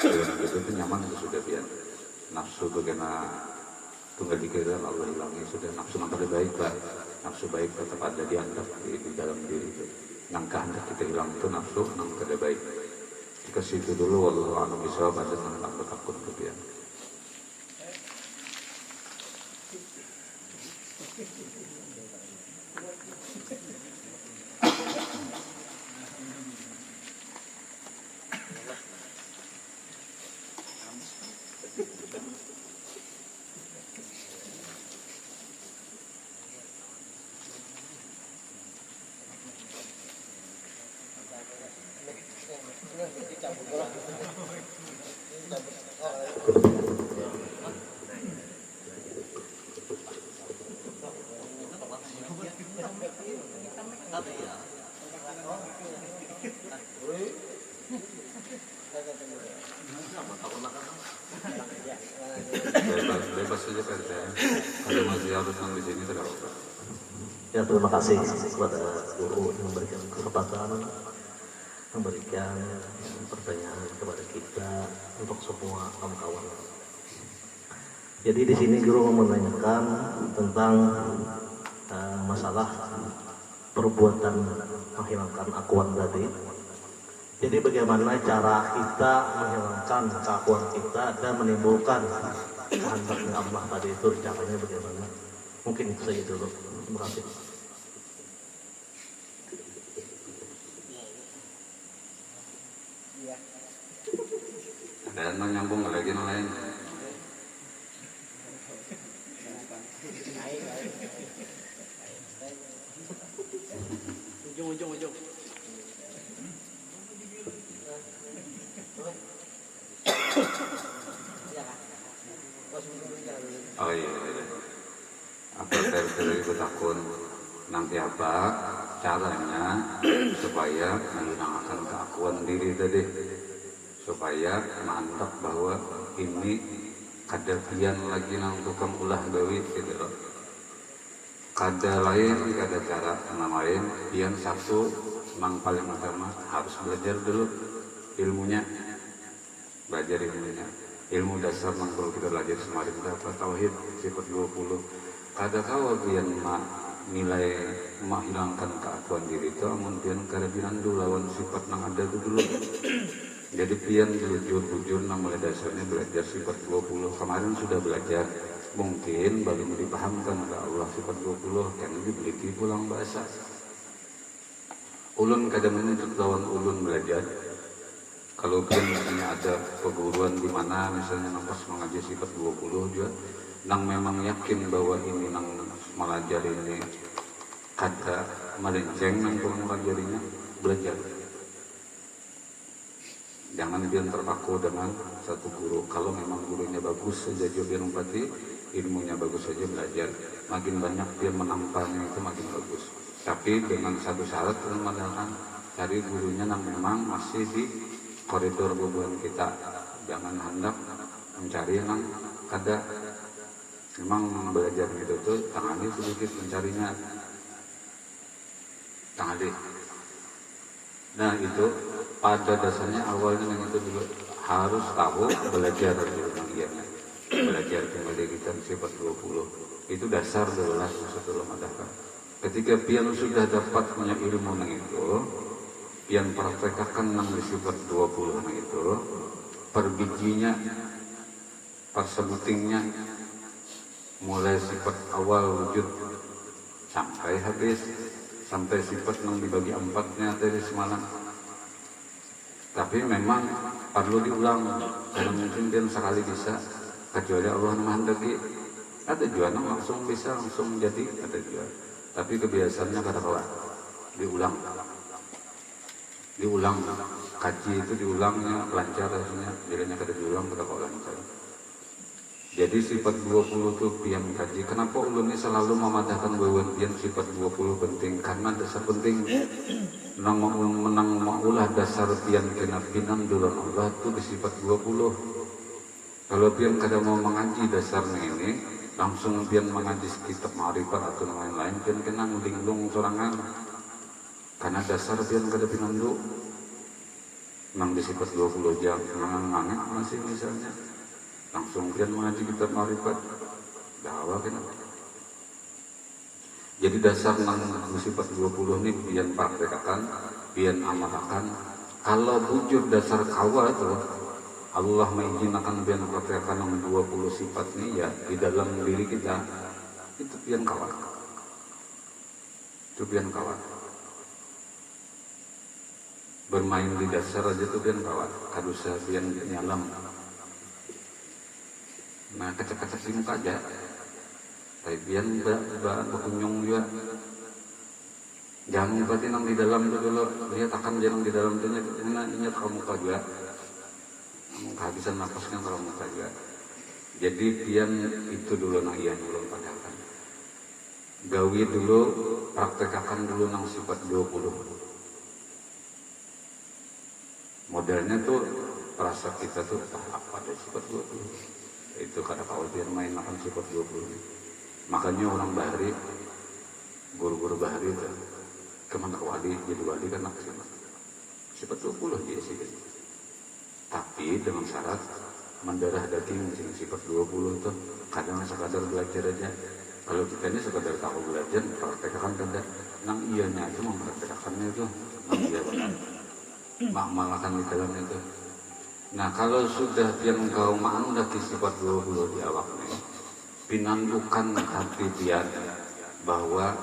dengan gitu itu nyaman itu sudah biar nafsu bagaimana tunggal dikira Allah hilangi sudah nafsu yang terbaik pak nafsu baik tetap ada di dalam diri itu yang kehendak kita hilang itu nafsu yang terbaik ke situ dulu wallahu a'lam bishawab ada tentang bertakun kebiasaan. Bebas saja PRT. Kalau masih harus di sini tidak apa. Ya terima kasih kepada guru yang memberikan kesempatan memberikan pertanyaan kepada kita untuk semua kawan-kawan. Jadi di sini guru menanyakan tentang masalah perbuatan menghilangkan akuan tadi. Jadi bagaimana cara kita menghilangkan keakuan kita dan menimbulkan kehendaknya Allah tadi itu caranya bagaimana? Mungkin itu saja dulu. Terima kasih. Ada yang nyambung lagi yang lain. Ujung. Oh iya. Apa dari takun nanti apa caranya supaya menghilangkan keakuan diri tadi supaya mantap bahwa ini kadapian lagi nang tukang ulah gawi gitu loh. Kada lain, kada cara lain, yang satu memang paling utama harus belajar dulu ilmunya, belajar ilmunya, ilmu dasar yang perlu kita belajar semarin apa tauhid sifat 20. Kada kau pian nilai menghilangkan keakuan diri itu, kemudian kada bilang dulu lawan sifat yang ada itu dulu. Jadi pian jujur nang mulai dasarnya belajar sifat 20 kemarin sudah belajar. Mungkin belum dipahamkan oleh Allah sifat 20 karena dibeli pulang bahasa. Ulun kadang menuntut lawan ulun belajar. Kalau misalnya ada perguruan di mana misalnya nampas mengaji sifat 20 juga, nang memang yakin bahwa ini nang melajari ini kata melenceng nang kurang melajarinya belajar. Jangan dia terpaku dengan satu guru. Kalau memang gurunya bagus saja dia umpati, ilmunya bagus saja belajar. Makin banyak dia menampaknya itu makin bagus. Tapi dengan satu syarat teman-teman cari gurunya yang memang masih di koridor hubungan kita. Jangan hendak mencari yang kada memang belajar gitu tuh tangani sedikit mencarinya. Tangani. Nah itu pada dasarnya awalnya yang itu dulu harus tahu belajar dia belajar kembali kita sifat 20 itu dasar adalah sebelum ada. Ketika pian sudah dapat punya ilmu nang itu, pian praktekkan nang sifat 20 nang itu, per bijinya, per sebutingnya, mulai sifat awal wujud sampai habis, sampai sifat nang dibagi empatnya dari semalam. Tapi memang perlu diulang, karena mungkin pian sekali bisa, kecuali Allah menghendaki. Ada juga langsung bisa langsung jadi, ada juga. Tapi kebiasaannya kata-kata diulang, kaji itu diulangnya lancar rasanya, jadinya kada diulang kata-kata lancar. Jadi sifat 20 itu pian kaji. Kenapa ulun ini selalu memadahkan wewen pian sifat 20 penting? Karena dasar penting menang maulah dasar pian kena pinan dulu Allah itu di sifat 20. Kalau pian kada mau mengaji dasarnya ini, langsung pian mengaji kitab ma'rifat atau lain-lain, pian kena ngelinglung sorangan. Karena dasar pian kada pinandu. Nang di sifat 20 jam, ngangang masih misalnya. Langsung pian mengaji kitab ma'rifat. Dawa kena. Jadi dasar nang di sifat 20 ini pian praktekkan, pian amalkan. Kalau bujur dasar kawa itu, Allah mengizinkan pian praktekkan yang 20 sifat ini ya di dalam diri kita, itu pian kawat. Itu pian kawat. Bermain di dasar aja itu pian kawat. Kadusa pian nyalam. Nah kecek-kecek sih muka aja. Tapi pian berkunjung juga. Jangan ngumpatin yang di dalam itu dulu. Lihat akan jangan di dalam itu ingat kamu muka juga. Kehabisan napasnya kalau muka juga. Jadi pian itu dulu nang iya dulu padahal. Gawi dulu, praktekakan dulu nang sifat 20. Modelnya tuh rasa kita tuh apa ada sifat 20. Itu kada kawal pian main akan sifat 20. Makanya orang bahari, guru-guru bahari itu kemana wali jadi wali kan sifat 20 dia sih. Tapi dengan syarat mendarah daging sifat 20 itu kadang sekadar belajar aja. Kalau kita ini sekadar tahu belajar, praktekkan kada. Nang iyanya itu mempraktekannya itu, nang iya benar. Malakan di dalam itu. Nah kalau sudah pian engkau mengandaki sifat 20 di awaknya, pinandukan hati pian bahwa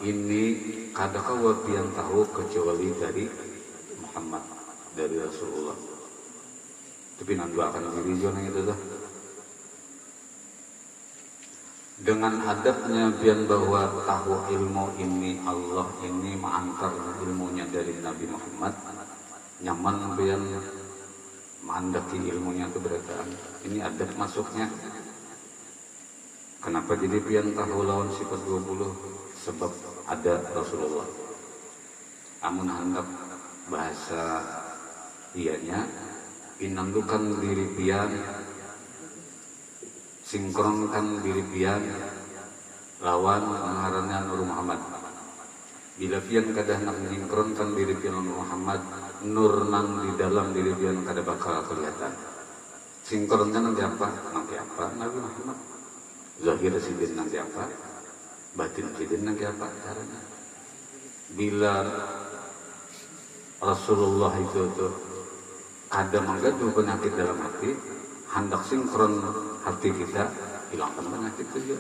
ini kada kau pian tahu kecuali dari Muhammad, dari Rasulullah. Tapi nandu akan diri zona itu tuh. Dengan adabnya pian bahwa tahu ilmu ini Allah ini mengantar ilmunya dari Nabi Muhammad, nyaman pian mengandaki ilmunya keberadaan. Ini adab masuknya. Kenapa jadi pian tahu lawan sifat 20? Sebab ada Rasulullah. Amun hendak bahasa ianya pinandukan diri pian, sinkronkan diri pian lawan ngarannya Nur Muhammad. Bila pian kada nak sinkronkan diri pian Nur Muhammad, nur nang di dalam diri pian kada bakal kelihatan. Sinkronkan nanti apa? Nanti apa? Nabi Muhammad. Zahir sidin nanti apa? Batin sidin nanti apa caranya? Bila Rasulullah itu ada menggaduh penyakit dalam hati, hendak sinkron hati kita, hilangkan penyakit itu juga.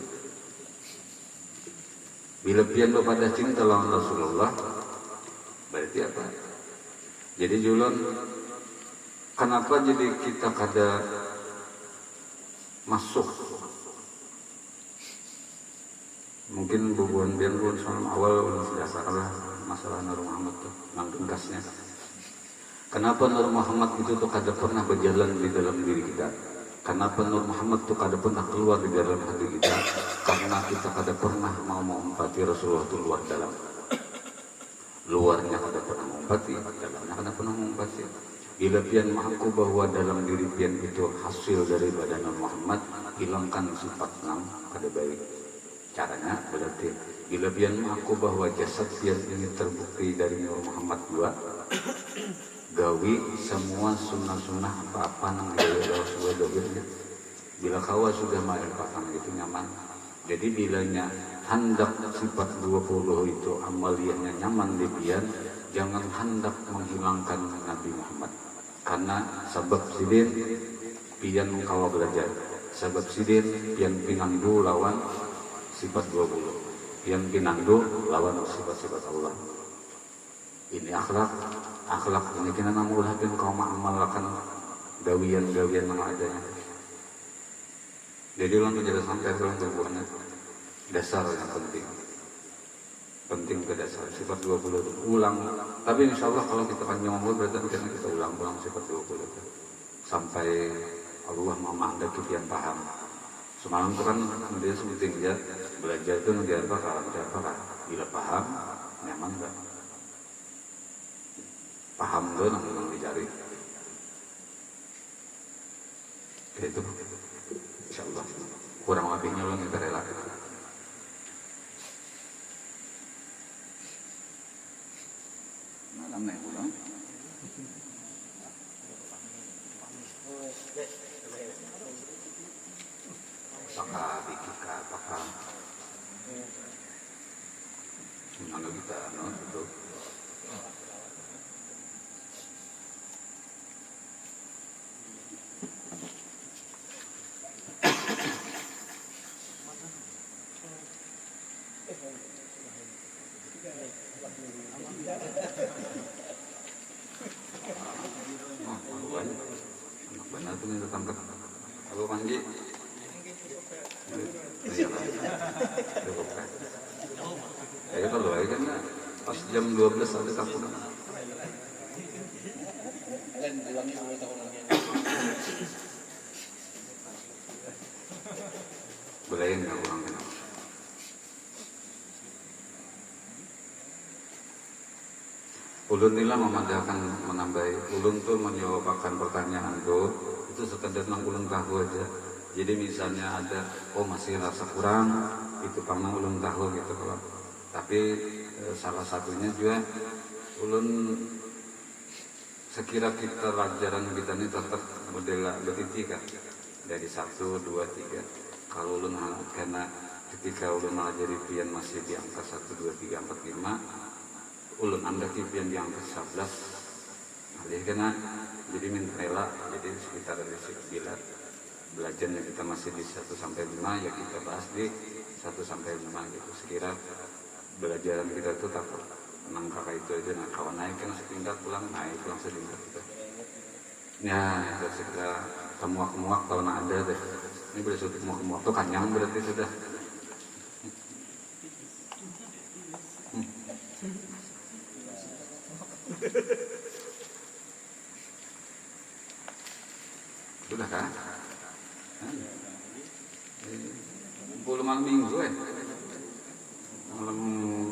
Bila pian pada cinta lawan Rasulullah, berarti apa? Jadi julun, kenapa jadi kita kada masuk? Mungkin bubuan pian pun soal awal sudah salah masalah Nur Muhammad tuh, nang ringkasnya. Kenapa Nur Muhammad itu tuh kada pernah berjalan di dalam diri kita? Kenapa Nur Muhammad itu kada pernah keluar di dalam hati kita? Karena kita kada pernah mau mengumpati Rasulullah itu luar dalam. Luarnya kada pernah mengumpati, dalamnya kada pernah mengumpati. Bila pian mengaku bahwa dalam diri pian itu hasil dari badan Nur Muhammad, hilangkan sifat nang kada baik. Caranya berarti bila pian mengaku bahwa jasad pian ini terbukti dari Nur Muhammad 2, gawi semua sunnah-sunnah apa-apa nang digawe sebuah dohirnya. Bila kawa sudah ma'rifatan itu nyaman. Jadi bilanya hendak sifat 20 itu amaliyahnya nyaman di pian, jangan hendak menghilangkan Nabi Muhammad. Karena sebab sidin pian kawa belajar. Sebab sidin pian pinandu lawan sifat 20. Pian pinandu lawan sifat-sifat Allah. Ini akhlak ini kena namulah pian kau mengamalkan gawian-gawian yang adanya. Jadi ulang menjadi sampai ulang berbuahnya dasar yang penting ke dasar sifat 20 itu ulang. Tapi insya Allah kalau kita kan nyomong berarti kita ulang sifat 20 itu sampai Allah memandaki yang paham. Semalam itu kan dia sebutin dia belajar itu negara apa bila paham nyaman gak paham tuh yang dicari kayak itu. InsyaAllah kurang lebihnya ulang kita rela. Malam nih ulang. Apakah bikika apakah gimana kita itu anak benar tuh minta tangkap aku mandi cukup kan ya kalau aja kan pas jam 12 ada takut belain nggak orang kenal. Ulun nila memadahkan menambahi ulun tuh menjawabkan pertanyaan tuh itu sekedar nang ulun tahu aja. Jadi misalnya ada masih rasa kurang itu karena ulun tahu gitu kalau. Tapi salah satunya juga ulun sekira kita pelajaran kita ini tetap model bertiga dari 1, 2, 3. Kalau ulun karena ketika ulun mengajari pian masih di angka 1, 2, 3, 4, 5 ulun anda kipian di angka 11 jadi kena jadi minta rela jadi sekitar dari 9 belajarnya kita masih di 1 sampai 5 ya kita bahas di 1 sampai 5 gitu sekira belajaran kita tuh takut menang kakak itu aja nah kawan naik kan setingkat pulang setingkat gitu ya itu sekira kemuak kalau ada deh ini boleh sudah kemuak tuh kanyang berarti sudah sudah kan? Puluh malam minggu malam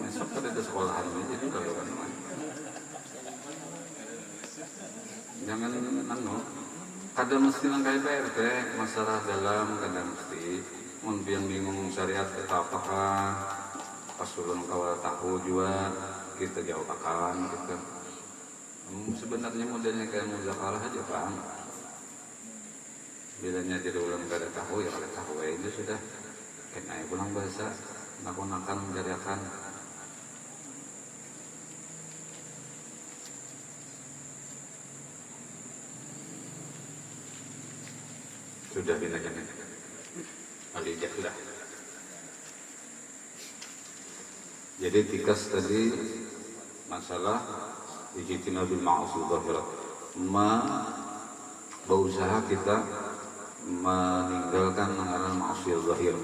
esok kan ada sekolahan jadi kalau kan jangan kadang mesti langkai PRT masalah dalam kadang mesti yang bingung syariat kita apakah pas ulun kawal tahu juga kita jauh akan gitu. Sebenarnya modelnya kayak muzakarah aja Pak. Bilanya jadi ulang gak ada tahu ya kalau tahu itu sudah kena pulang bahasa nakon-nakon menjadikan sudah binakan alijah sudah. Jadi tikas tadi masalah ijtinabil ma'asi dhahirat berusaha kita meninggalkan mengenal maksiat zahir.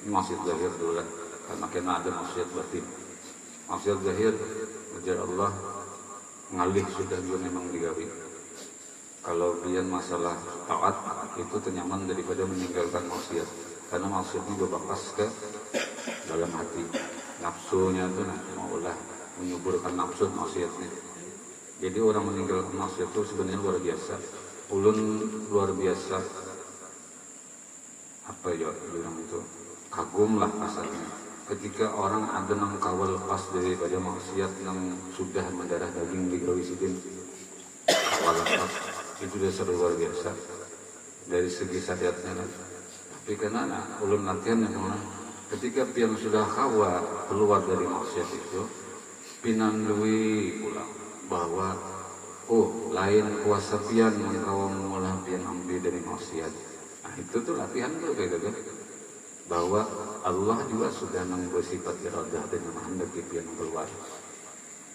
Ini maksiat zahir dulu kan, karena kena ada maksiat batin. Maksiat zahir, ajar Allah ngalih sudah juga memang digawi. Kalau dia masalah taat itu tenyaman daripada meninggalkan maksiat, karena maksiat ini berbakas ke dalam hati. Nafsunya itu maulah menyuburkan nafsu maksiatnya. Jadi orang meninggalkan maksiat itu sebenarnya luar biasa. Ulun luar biasa apa ya bilang itu kagum lah kasarnya ketika orang ada nang kawal lepas daripada maksiat nang sudah mendarah daging di gawisidin kawal lepas itu sudah luar biasa dari segi syariatnya. Tapi karena ulun latihan yang ketika pian sudah kawa keluar dari maksiat itu pinan lui pulang bahwa lain kuasa pian mengkawal mula pian ambil dari maksiat. Nah itu tuh latihan tuh kayak gitu bahwa Allah juga sudah bersifat iradah dan menghendaki pian keluar.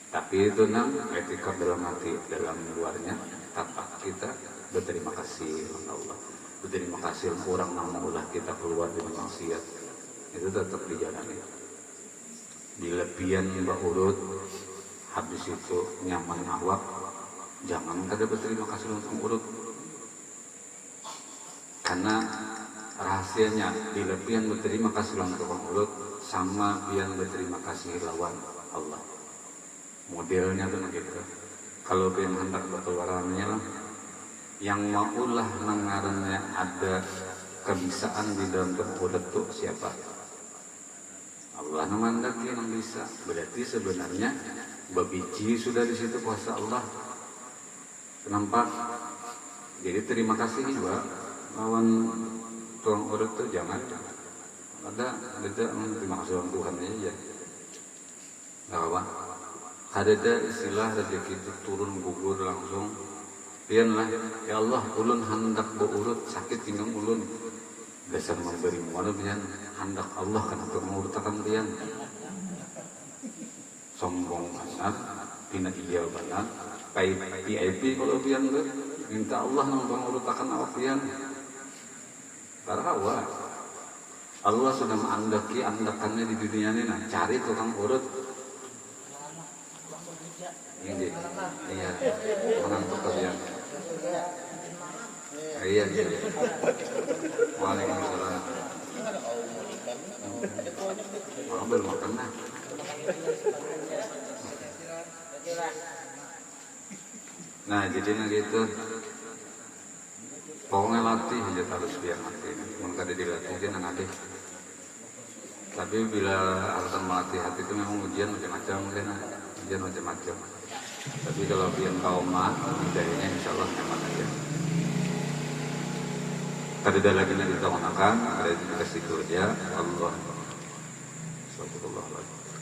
Tapi itu etika dalam hati, dalam luarnya tanpa kita berterima kasih kepada Allah. Berterima kasih orang nama ulah kita keluar dari maksiat. Itu tetap dijalani. Bila pian mbak urut habis itu nyaman awak, jangan kada berterima kasih untuk urut. Karena rahasianya bila pian berterima kasih lawan tukang urut sama pian berterima kasih lawan Allah. Modelnya tuh gitu. Kalau pian hendak berkeluarannya lah, yang maulah nangarannya ada kebisaan di dalam urut tuh siapa? Allah namandaki yang bisa. Berarti sebenarnya babiji sudah di situ kuasa Allah. Kenapa? Jadi terima kasih juga lawan tuang urut tuh jangan ada terima kasih orang Tuhan aja nggak apa ada istilah rezeki itu turun gugur langsung pian lah ya Allah ulun hendak berurut sakit tinggal ulun dasar memberi mana pian hendak Allah kan untuk mengurutakan pian sombong banget tina iya banget PIP kalau pian tuh minta Allah untuk mengurutakan awak pian. Karena Allah sudah mengandaki andakannya di dunia ini, nah cari tukang urut. Ini, iya, mengantuk kalian. Iya. Waalaikumsalam. Belum makan nah. Nah jadi gitu. Pokoknya latih aja harus biar hati. Mungkin ada dilatih aja nang hati. Tapi bila alasan melatih hati itu memang ujian macam-macam kan, ujian macam-macam. Tapi kalau biar kaum hidayahnya insya Allah nyaman aja. Tadi ada lagi yang kita gunakan, ada yang dikasih kerja Allah. Astagfirullah.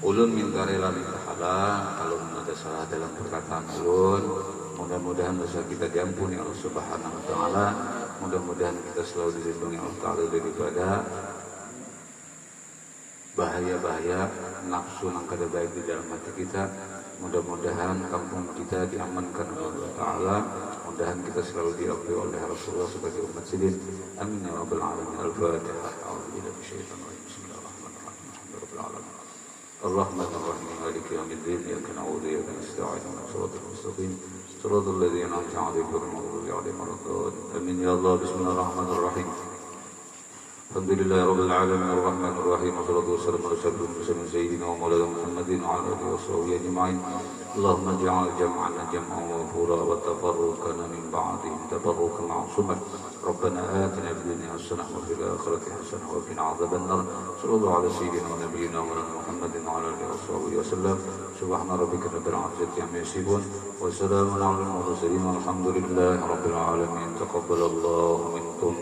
Ulun minta rela minta halal. Kalau ada salah dalam perkataan ulun, mudah-mudahan dosa kita diampuni Allah Subhanahu wa taala. Mudah-mudahan kita selalu dilindungi Allah Taala daripada bahaya-bahaya nafsu yang kada baik di dalam hati kita. Mudah-mudahan kampung kita diamankan oleh Allah Taala. Mudah-mudahan kita selalu diakui oleh Rasulullah sebagai umat sidin. Amin ya rabbal alamin. Al-Fatihah. A'udzubillahi minasyaitonir rajim. Bismillahirrahmanirrahim. Alhamdulillahirabbil alamin. Ar-Rahmanir-Rahim. Maliki yaumiddin. Iyyaka na'budu wa iyyaka nasta'in. Ihdinas siratal mustaqim. Shiratal ladzina an'amta 'alaihim ghairil maghdubi 'alaihim waladdallin. Amin ya Allah. Bismillahirrahmanirrahim. Alhamdulillahirabbil alamin arrahmanir rahim wassalatu wassalamu ala asyrofil mursalin sayyidina wa maulana Muhammadin wa ala alihi washabihi ajma'in. Allahumma ij'al jam'ana jam'an mawfura wa tafarruqana min ba'dihi tafarruqan ma'suman. Rabbana atina fid dunya hasanah wa fil akhirati hasanah wa qina adzabannar. Sallallahu ala sayyidina wa nabiyyina Muhammadin wa ala alihi washabihi wasallam. Subhana rabbika rabbil izzati amma yasifun wa salamun 'alal mursalin walhamdulillahi rabbil alamin. Taqabbalallahu minkum.